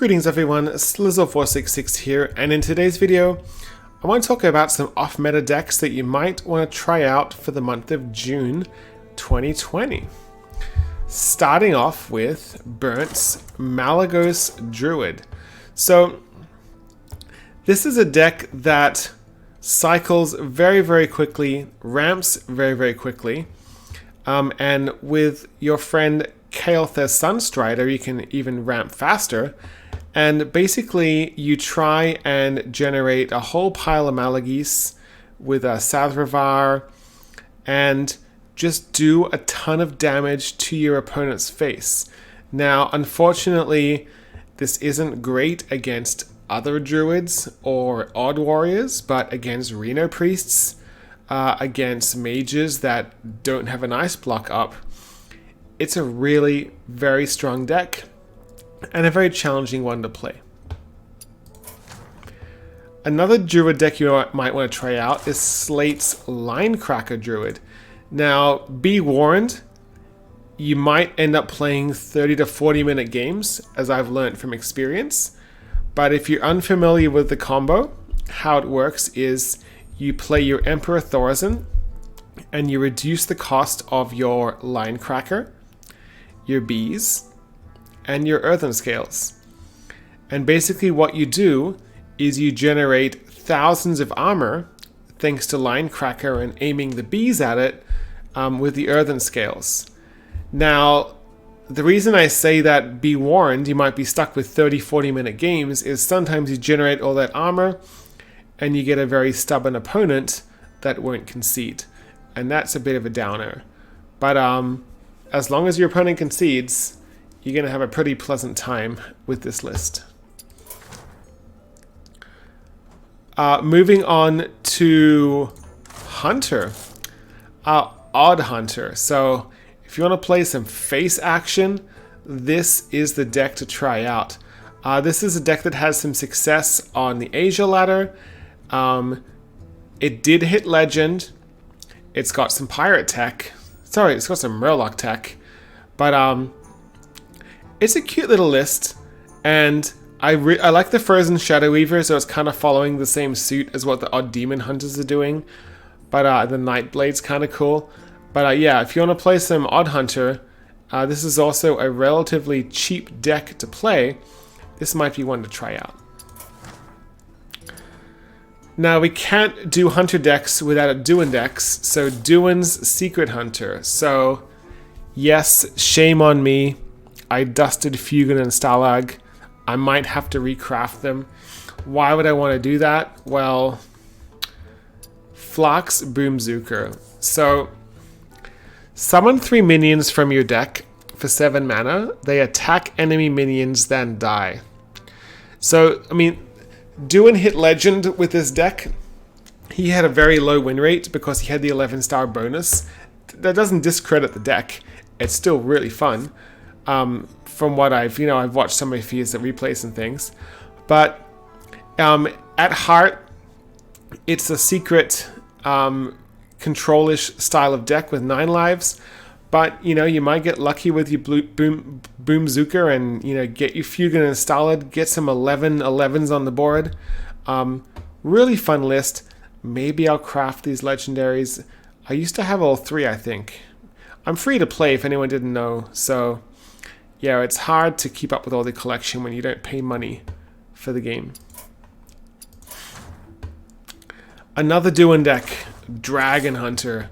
Greetings everyone, sAOHsQOvtwP here, and in today's video I want to talk about some off-meta decks that you might want to try out for the month of June 2020. Starting off with Burnt's Malygos Druid. So this is a deck that cycles very quickly, ramps very quickly, and with your friend Kael'thas Sunstrider you can even ramp faster. And basically, you try and generate a whole pile of Malygos with a Sathravar and just do a ton of damage to your opponent's face. Now, unfortunately, this isn't great against other druids or odd warriors, but against Reno priests, against mages that don't have an ice block up, it's a really very strong deck. And a very challenging one to play. Another Druid deck you might want to try out is Slate's Linecracker Druid. Now, be warned, you might end up playing 30 to 40 minute games, as I've learned from experience. But if you're unfamiliar with the combo, how it works is you play your Emperor Thaurissan, and you reduce the cost of your Linecracker, your bees, and your earthen scales. And basically what you do is you generate thousands of armor thanks to Linecracker and aiming the bees at it with the earthen scales. Now, the reason I say that be warned, you might be stuck with 30-40 minute games, is sometimes you generate all that armor and you get a very stubborn opponent that won't concede. And that's a bit of a downer. But as long as your opponent concedes, you're going to have a pretty pleasant time with this list. Moving on to Hunter. Odd Hunter. So if you want to play some face action, this is the deck to try out. This is a deck that has some success on the Asia ladder. It did hit Legend. It's got some Pirate tech. Sorry, it's got some Murloc tech. But it's a cute little list, and I like the Frozen Shadow Weaver, so it's kind of following the same suit as what the Odd Demon Hunters are doing. But the Nightblade's kind of cool. But yeah, if you want to play some Odd Hunter, this is also a relatively cheap deck to play. This might be one to try out. Now, we can't do Hunter decks without a Duin decks, so Duin's Secret Hunter. So, yes, shame on me. I dusted Fugan and Stalag. I might have to recraft them. Why would I want to do that? Well, Phlox Boomzooker. So, summon 3 minions from your deck for 7 mana. They attack enemy minions, then die. So, I mean, Duin hit Legend with this deck. He had a very low win rate because he had the 11-star bonus. That doesn't discredit the deck. It's still really fun. From what I've watched some of my feeds at replays and things. But at heart, it's a secret control-ish style of deck with 9 lives. But, you might get lucky with your Boomzooker and, get your Fugan and Stalid, get some 11s on the board. Really fun list. Maybe I'll craft these legendaries. I used to have all 3, I think. I'm free to play if anyone didn't know, so yeah, it's hard to keep up with all the collection when you don't pay money for the game. Another Duin deck, Dragon Hunter.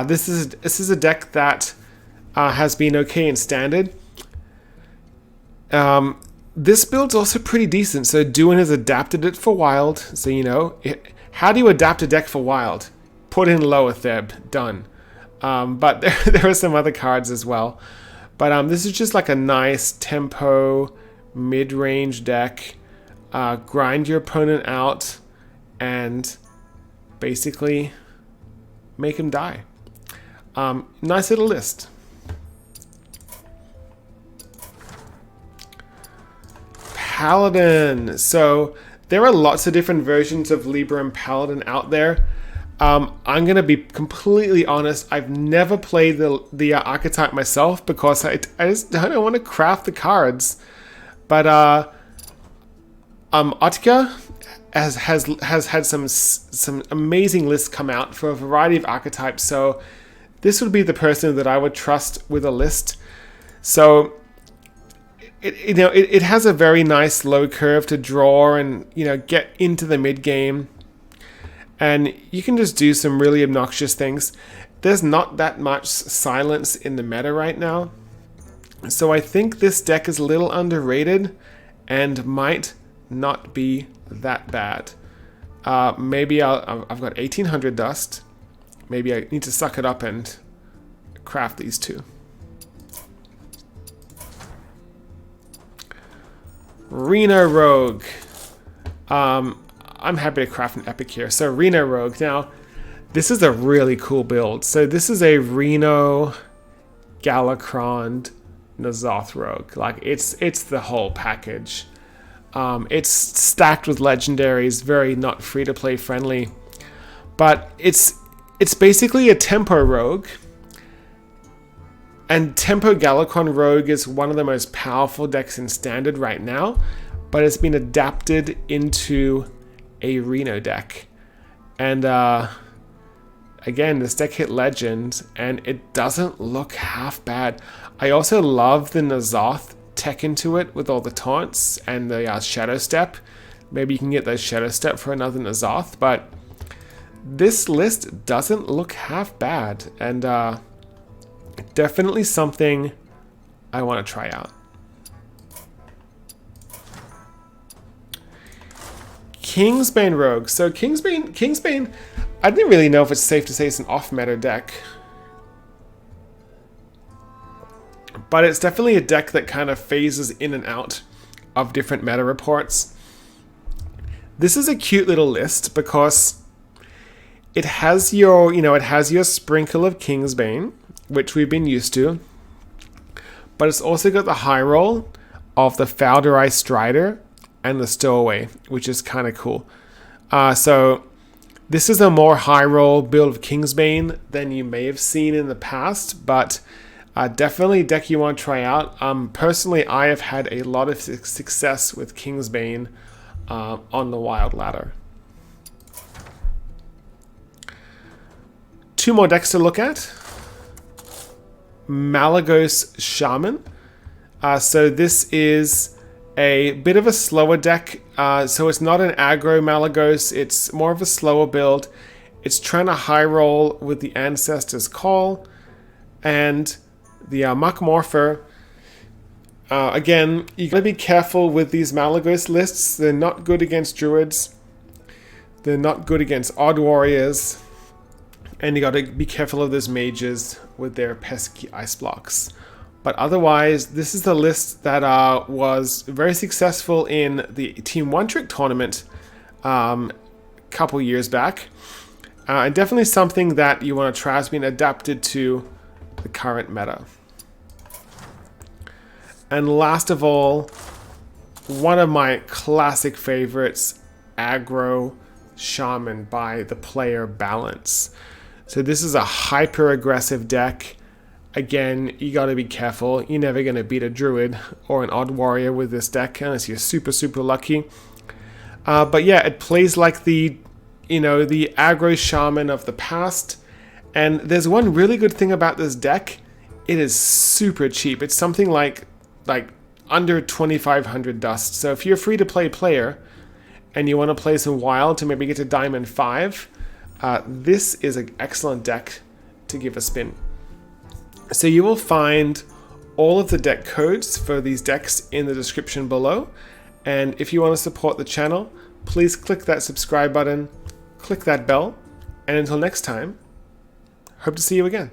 This is a deck that has been okay in Standard. This build's also pretty decent, so Duin has adapted it for Wild. So how do you adapt a deck for Wild? Put in Lower Theb, done. But there are some other cards as well. But this is just like a nice tempo, mid-range deck. Grind your opponent out and basically make him die. Nice little list. Paladin. So there are lots of different versions of Libram Paladin out there. I'm going to be completely honest. I've never played the archetype myself because I just don't want to craft the cards. But Otka has had some amazing lists come out for a variety of archetypes, so this would be the person that I would trust with a list. So it has a very nice low curve to draw and get into the mid game, and you can just do some really obnoxious things. There's not that much silence in the meta right now, so I think this deck is a little underrated and might not be that bad. Maybe I've got 1800 dust. Maybe I need to suck it up and craft these two. Reno Rogue. I'm happy to craft an epic here. So Reno Rogue. Now, this is a really cool build. So this is a Reno Galakrond N'Zoth Rogue. Like it's the whole package. It's stacked with legendaries, very not free to play friendly, but it's basically a tempo rogue. And Tempo Galakrond Rogue is one of the most powerful decks in Standard right now, but it's been adapted into a Reno deck. And again, this deck hit Legend, and it doesn't look half bad. I also love the N'Zoth tech into it with all the taunts and the Shadow Step. Maybe you can get those Shadow Step for another N'Zoth, but this list doesn't look half bad, and definitely something I want to try out. Kingsbane Rogue. So Kingsbane, I didn't really know if it's safe to say it's an off-meta deck, but it's definitely a deck that kind of phases in and out of different meta reports. This is a cute little list because it has your, it has your sprinkle of Kingsbane, which we've been used to, but it's also got the high roll of the Foulderai Strider and the Stowaway, which is kind of cool. So this is a more high roll build of Kingsbane than you may have seen in the past, but definitely a deck you want to try out. Personally, I have had a lot of success with Kingsbane on the Wild Ladder. Two more decks to look at. Malygos Shaman. So this is a bit of a slower deck. So it's not an aggro Malygos. It's more of a slower build. It's trying to high roll with the Ancestor's Call and the Muck Morpher. Again, you gotta be careful with these Malygos lists. They're not good against Druids. They're not good against Odd Warriors. And you gotta be careful of those mages with their pesky ice blocks. But otherwise, this is the list that was very successful in the Team One Trick tournament a couple years back. And definitely something that you want to try has been adapted to the current meta. And last of all, one of my classic favorites, Aggro Shaman by the player Balance. So this is a hyper aggressive deck. Again, you got to be careful. You're never going to beat a Druid or an Odd Warrior with this deck unless you're super, super lucky. But yeah, it plays like the Aggro Shaman of the past. And there's one really good thing about this deck. It is super cheap. It's something like under 2,500 dust. So if you're a free-to-play player and you want to play some Wild to maybe get to Diamond 5, this is an excellent deck to give a spin. So you will find all of the deck codes for these decks in the description below. And if you want to support the channel, please click that subscribe button, click that bell, and until next time, hope to see you again.